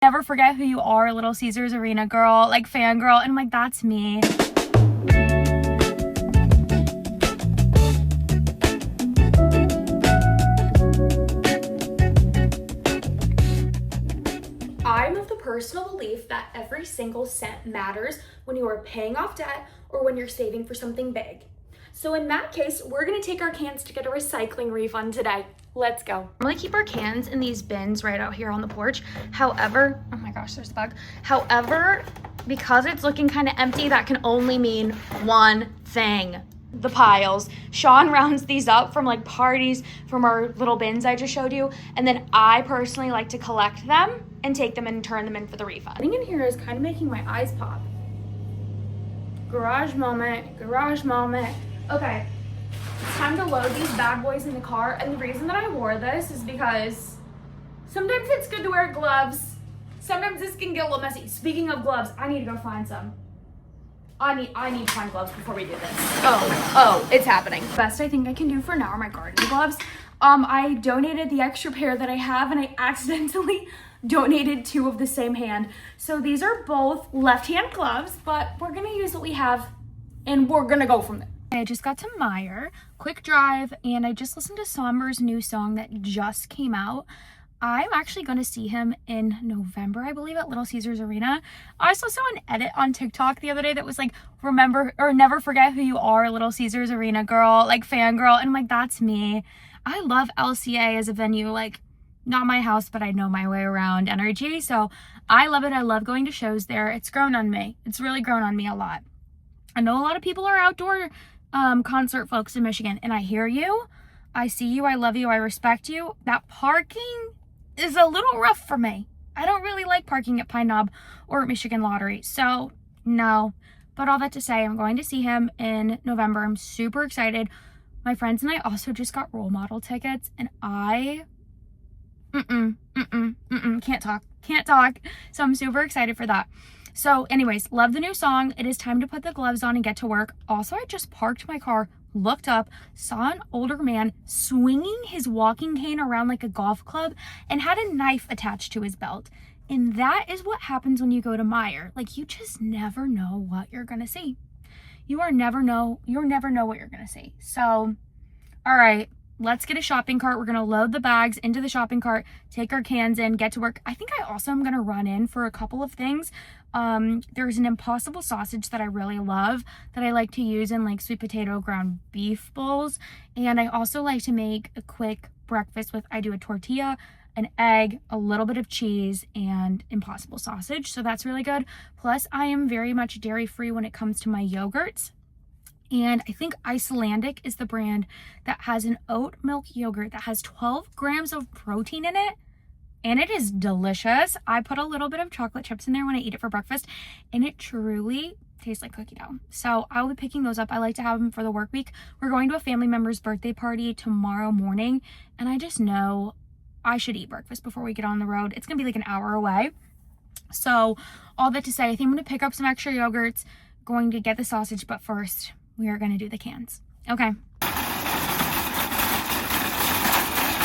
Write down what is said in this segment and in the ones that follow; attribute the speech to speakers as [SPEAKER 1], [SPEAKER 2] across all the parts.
[SPEAKER 1] Never forget who you are, Little Caesars Arena girl, like fangirl, and I'm like, that's me. I'm of the personal belief that every single cent matters when you are paying off debt or when you're saving for something big. So in that case, we're gonna take our cans to get a recycling refund today. Let's go. I'm gonna keep our cans in these bins right out here on the porch. However, oh my gosh, there's a bug. However, because it's looking kind of empty, that can only mean one thing. The piles. Sean rounds these up from like parties from our little bins I just showed you, and then I personally like to collect them and take them and turn them in for the refund. Getting in here is kind of making my eyes pop. Garage moment, garage moment. Okay, it's time to load these bad boys in the car, and the reason that I wore this is because sometimes it's good to wear gloves. Sometimes this can get a little messy. Speaking of gloves, I need to go find some. I need to find gloves before we do this. Oh, it's happening. Best I think I can do for now are my garden gloves. I donated the extra pair that I have, and I accidentally donated 2 of the same hand. So these are both left-hand gloves, but we're gonna use what we have, and we're gonna go from there. I just got to Meijer, quick drive, and I just listened to Somber's new song that just came out. I'm actually going to see him in November, I believe, at Little Caesars Arena. I also saw an edit on TikTok the other day that was like, remember or never forget who you are, Little Caesars Arena girl, like fangirl, and I'm like, that's me. I love LCA as a venue, like not my house, but I know my way around energy, so I love it. I love going to shows there. It's grown on me. It's really grown on me a lot. I know a lot of people are outdoor concert folks in Michigan, and I hear you, I see you, I love you, I respect you. That parking is a little rough for me. I don't really like parking at Pine Knob or at Michigan Lottery, so no. But all that to say, I'm going to see him in November. I'm super excited. My friends and I also just got Role Model tickets, and I can't talk. So I'm super excited for that. So anyways, love the new song. It is time to put the gloves on and get to work. Also, I just parked my car, looked up, saw an older man swinging his walking cane around like a golf club and had a knife attached to his belt. And that is what happens when you go to Meijer. Like, you just never know what you're gonna see. You'll never know what you're gonna see. So, all right, let's get a shopping cart. We're gonna load the bags into the shopping cart, take our cans in, get to work. I think I also am gonna run in for a couple of things. There's an Impossible sausage that I really love that I like to use in like sweet potato ground beef bowls. And I also like to make a quick breakfast with, I do a tortilla, an egg, a little bit of cheese, and Impossible sausage. So that's really good. Plus, I am very much dairy free when it comes to my yogurts. And I think Icelandic is the brand that has an oat milk yogurt that has 12 grams of protein in it. And it is delicious. I put a little bit of chocolate chips in there when I eat it for breakfast, and it truly tastes like cookie dough. So I'll be picking those up. I like to have them for the work week. We're going to a family member's birthday party tomorrow morning, and I just know I should eat breakfast before we get on the road. It's gonna be like an hour away. So all that to say, I think I'm gonna pick up some extra yogurts, going to get the sausage, but first we are gonna do the cans. Okay.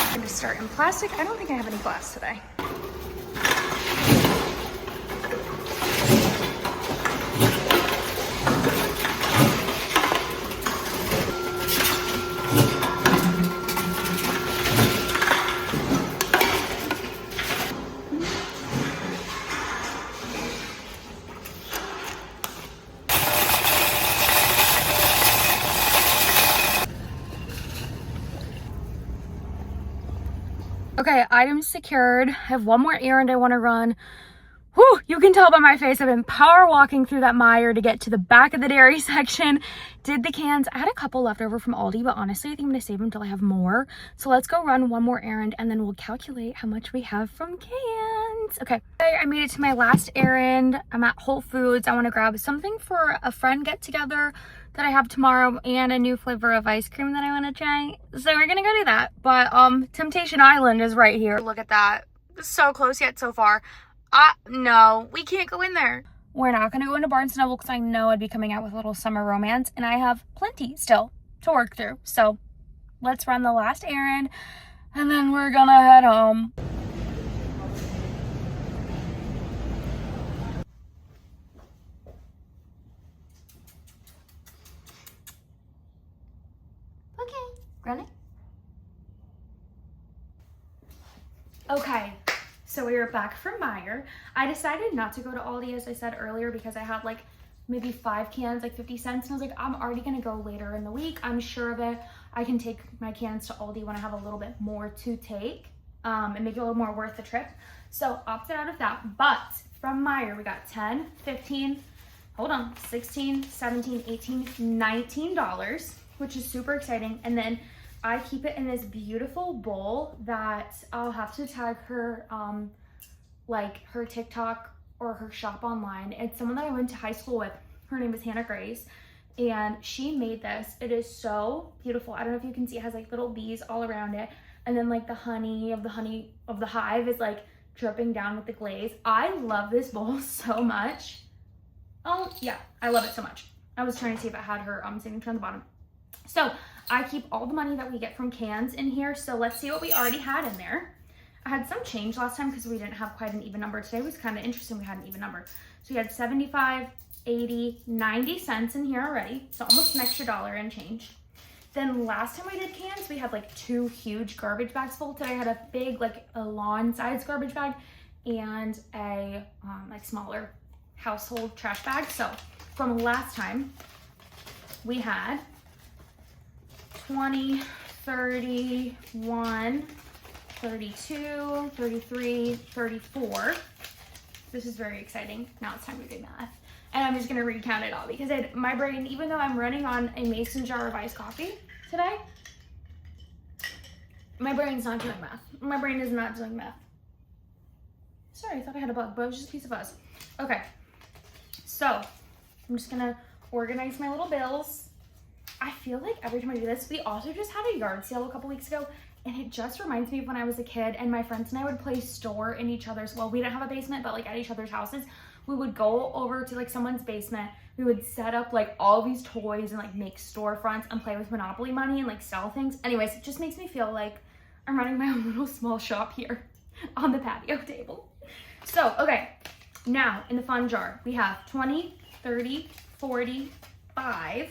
[SPEAKER 1] I'm gonna start in plastic. I don't think I have any glass today. Okay, items secured. I have one more errand I want to run. Whew, you can tell by my face I've been power walking through that Meijer to get to the back of the dairy section. Did the cans. I had a couple left over from Aldi, but honestly, I think I'm going to save them until I have more. So let's go run one more errand, and then we'll calculate how much we have from cans. Okay, I made it to my last errand. I'm at Whole Foods. I want to grab something for a friend get together that I have tomorrow and a new flavor of ice cream that I want to try. So we're gonna go do that. But Temptation Island is right here. Look at that. So close yet so far. No, we can't go in there. We're not gonna go into Barnes & Noble because I know I'd be coming out with a little summer romance, and I have plenty still to work through. So let's run the last errand, and then we're gonna head home. Okay, so we are back from Meijer. I decided not to go to Aldi, as I said earlier, because I had like maybe 5 cans, like 50 cents. And I was like, I'm already gonna go later in the week. I'm sure of it. I can take my cans to Aldi when I have a little bit more to take and make it a little more worth the trip. So opted out of that. But from Meijer, we got 10, 15, hold on, 16, 17, 18, $19, which is super exciting. And then I keep it in this beautiful bowl that I'll have to tag her, like her TikTok or her shop online. It's someone that I went to high school with. Her name is Hannah Grace, and she made this. It is so beautiful. I don't know if you can see, it has like little bees all around it. And then like the honey of the hive is like dripping down with the glaze. I love this bowl so much. Oh yeah, I love it so much. I was trying to see if it had her signature on the bottom. So I keep all the money that we get from cans in here. So let's see what we already had in there. I had some change last time because we didn't have quite an even number. Today was kind of interesting. We had an even number. So we had 75, 80, 90 cents in here already. So almost an extra $1 and change. Then last time we did cans, we had like 2 huge garbage bags full. Today I had a big, like a lawn size garbage bag and a like smaller household trash bag. So from last time we had 20, 31, 32, 33, 34. This is very exciting. Now it's time to do math. And I'm just gonna recount it all because my brain, even though I'm running on a mason jar of iced coffee today, my brain's not doing math. My brain is not doing math. Sorry, I thought I had a bug, but it was just a piece of fuzz. Okay, so I'm just gonna organize my little bills. I feel like every time I do this, we also just had a yard sale a couple weeks ago, and it just reminds me of when I was a kid and my friends and I would play store in each other's, well, we didn't have a basement, but like at each other's houses. We would go over to like someone's basement. We would set up like all these toys and like make storefronts and play with Monopoly money and like sell things. Anyways, it just makes me feel like I'm running my own little small shop here on the patio table. So, okay, now in the fun jar, we have 20, 30, 40, 5,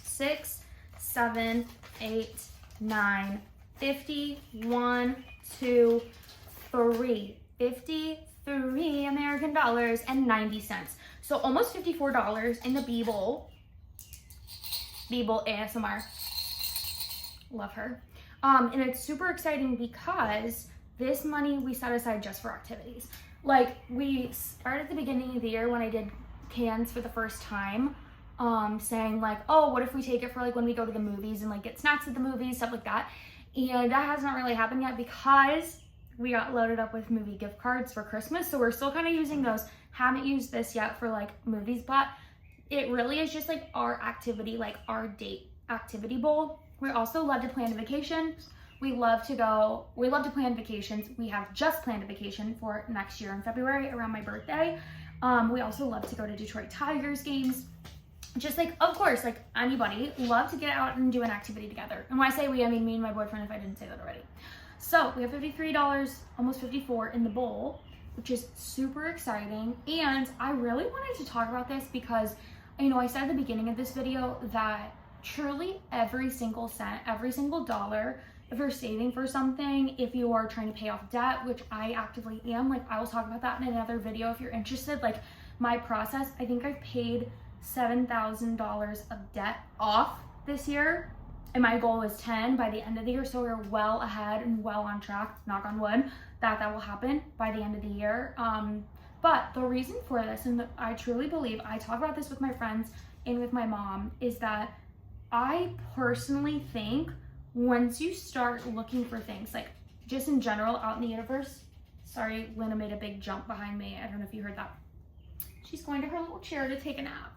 [SPEAKER 1] 6, 7, 8, 9, 50, 1, 2, 3, 53 American dollars and 90 cents. So almost $54 in the Beeble ASMR. Love her. And it's super exciting because this money we set aside just for activities. Like we started at the beginning of the year when I did cans for the first time, saying like, oh, what if we take it for like when we go to the movies and like get snacks at the movies, stuff like that. And that has not really happened yet because we got loaded up with movie gift cards for Christmas. So we're still kind of using those. Haven't used this yet for like movies, but it really is just like our activity, like our date activity bowl. We also love to plan vacations. We love to plan vacations. We have just planned a vacation for next year in February around my birthday. We also love to go to Detroit Tigers games. Just like, of course, like anybody, love to get out and do an activity together. And when I say we, I mean me and my boyfriend, if I didn't say that already. So we have $53, almost $54 in the bowl, which is super exciting. And I really wanted to talk about this because, you know, I said at the beginning of this video that truly every single cent, every single dollar, if you're saving for something, if you are trying to pay off debt, which I actively am, like I will talk about that in another video if you're interested, like my process, I think I've paid $7,000 of debt off this year. And my goal is 10 by the end of the year. So we're well ahead and well on track, knock on wood, that will happen by the end of the year. But the reason for this, and I truly believe, I talk about this with my friends and with my mom, is that I personally think once you start looking for things, like just in general out in the universe, sorry, Luna made a big jump behind me. I don't know if you heard that. She's going to her little chair to take a nap.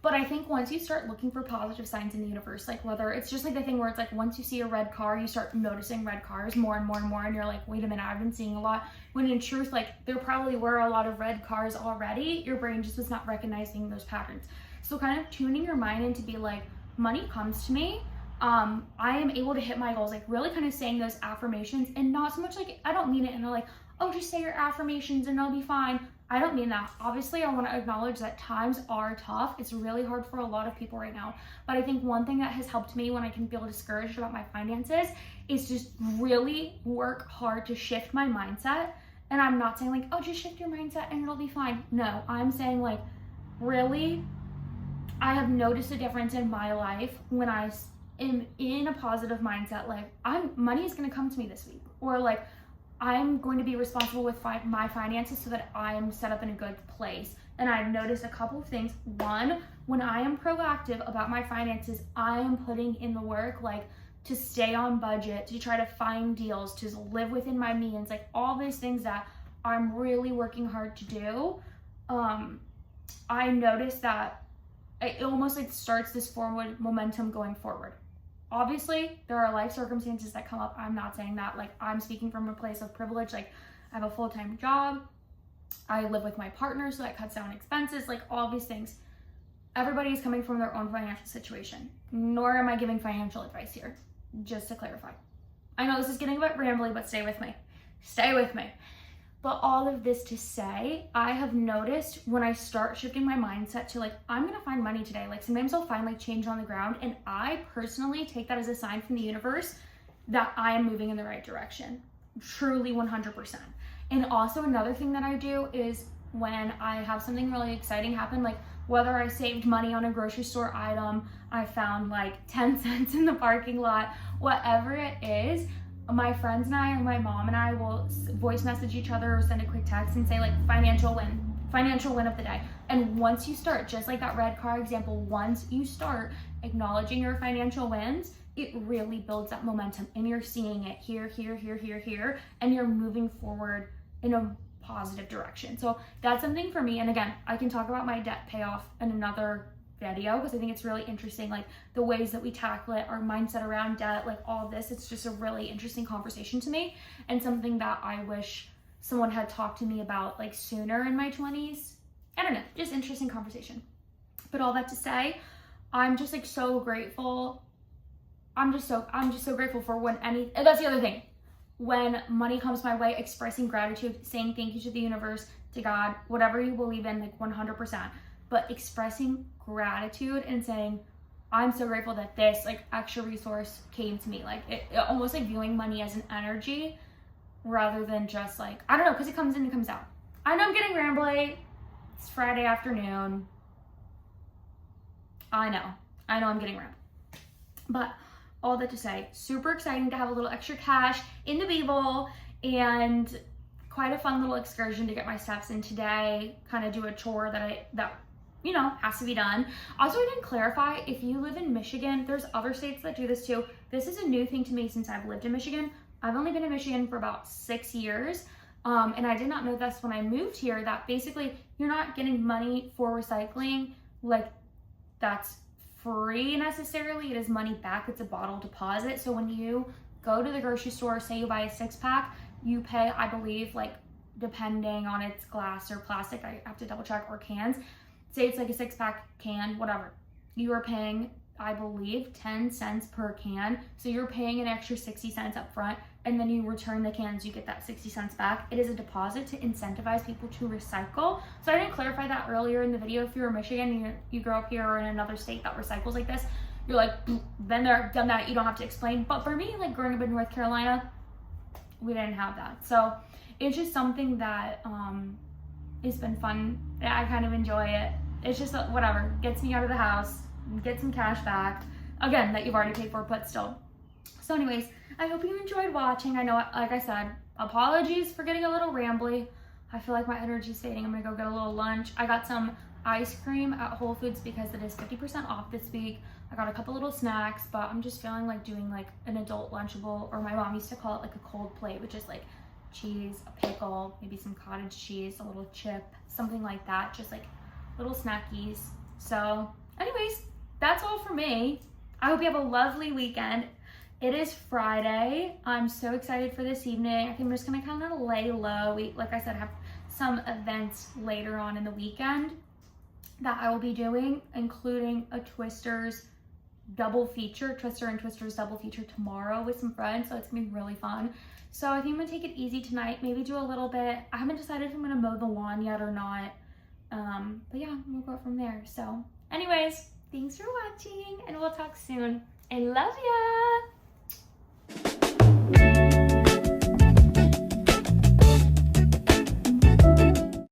[SPEAKER 1] But I think once you start looking for positive signs in the universe, like whether it's just like the thing where it's like once you see a red car, you start noticing red cars more and more and more, and you're like, wait a minute, I've been seeing a lot. When in truth, like there probably were a lot of red cars already. Your brain just was not recognizing those patterns. So kind of tuning your mind in to be like, money comes to me. I am able to hit my goals, like really kind of saying those affirmations and not so much like, I don't mean it in a like, oh, just say your affirmations and it'll be fine. I don't mean that. Obviously, I want to acknowledge that times are tough. It's really hard for a lot of people right now. But I think one thing that has helped me when I can feel discouraged about my finances is just really work hard to shift my mindset. And I'm not saying like, oh, just shift your mindset and it'll be fine. No, I'm saying like, really, I have noticed a difference in my life when I am in a positive mindset. Like, money is going to come to me this week, or like, I'm going to be responsible with my finances so that I am set up in a good place. And I've noticed a couple of things. One, when I am proactive about my finances, I am putting in the work, like to stay on budget, to try to find deals, to live within my means, like all these things that I'm really working hard to do. I noticed that it almost like starts this forward momentum going forward. Obviously, there are life circumstances that come up. I'm not saying that, like, I'm speaking from a place of privilege. Like, I have a full-time job. I live with my partner, so that cuts down expenses, like all these things. Everybody is coming from their own financial situation. Nor am I giving financial advice here, just to clarify. I know this is getting a bit rambly, but stay with me. Stay with me. But all of this to say, I have noticed when I start shifting my mindset to like, I'm gonna find money today. Like sometimes I'll find like change on the ground, and I personally take that as a sign from the universe that I am moving in the right direction. Truly 100%. And also another thing that I do is when I have something really exciting happen, like whether I saved money on a grocery store item, I found like 10 cents in the parking lot, whatever it is, my friends and I, or my mom and I will voice message each other or send a quick text and say like financial win of the day. And once you start, just like that red car example, once you start acknowledging your financial wins, it really builds that momentum, and you're seeing it here, and you're moving forward in a positive direction. So that's something for me. And again, I can talk about my debt payoff in another video because I think it's really interesting, like the ways that we tackle it, our mindset around debt, like all of this. It's just a really interesting conversation to me, and something that I wish someone had talked to me about like sooner in my 20s. I don't know, just interesting conversation. But all that to say, I'm just like so grateful. I'm just so grateful for and that's the other thing. When money comes my way, expressing gratitude, saying thank you to the universe, to God, whatever you believe in, like 100%. But expressing gratitude and saying, I'm so grateful that this like extra resource came to me. Like it almost like viewing money as an energy rather than just like, I don't know, because it comes in and comes out. I know I'm getting rambly. It's Friday afternoon. I know I'm getting rambly. But all that to say, super exciting to have a little extra cash in the Beeble, and quite a fun little excursion to get my steps in today, kind of do a chore that you know, has to be done. Also, I didn't clarify, if you live in Michigan, there's other states that do this too. This is a new thing to me since I've lived in Michigan. I've only been in Michigan for about 6 years. And I did not know this when I moved here, that basically you're not getting money for recycling. Like that's free necessarily. It is money back. It's a bottle deposit. So when you go to the grocery store, say you buy a 6-pack, you pay, I believe, like depending on its glass or plastic, I have to double check, or cans. Say it's like a 6-pack can, whatever. You are paying, I believe, 10 cents per can. So you're paying an extra 60 cents up front, and then you return the cans, you get that 60 cents back. It is a deposit to incentivize people to recycle. So I didn't clarify that earlier in the video. If you're in Michigan and you grow up here or in another state that recycles like this, you're like, been there, done that, you don't have to explain. But for me, like growing up in North Carolina, we didn't have that. So it's just something that it's been fun. I kind of enjoy it. It's just whatever, gets me out of the house, get some cash back, again, that you've already paid for, but still. So anyways, I hope you enjoyed watching. I know, like I said, apologies for getting a little rambly. I feel like my energy's fading. I'm gonna go get a little lunch. I got some ice cream at Whole Foods because it is 50% off this week. I got a couple little snacks, but I'm just feeling like doing like an adult Lunchable, or my mom used to call it like a cold plate, which is like cheese, a pickle, maybe some cottage cheese, a little chip, something like that, just like little snackies. So anyways, that's all for me. I hope you have a lovely weekend. It is Friday. I'm so excited for this evening. I think I'm just gonna kind of lay low. Like I said, have some events later on in the weekend that I will be doing, including a Twisters double feature, Twister and Twisters double feature tomorrow with some friends, so it's gonna be really fun. So I think I'm gonna take it easy tonight, maybe do a little bit. I haven't decided if I'm gonna mow the lawn yet or not. But yeah, we'll go from there. So anyways, thanks for watching and we'll talk soon. I love ya!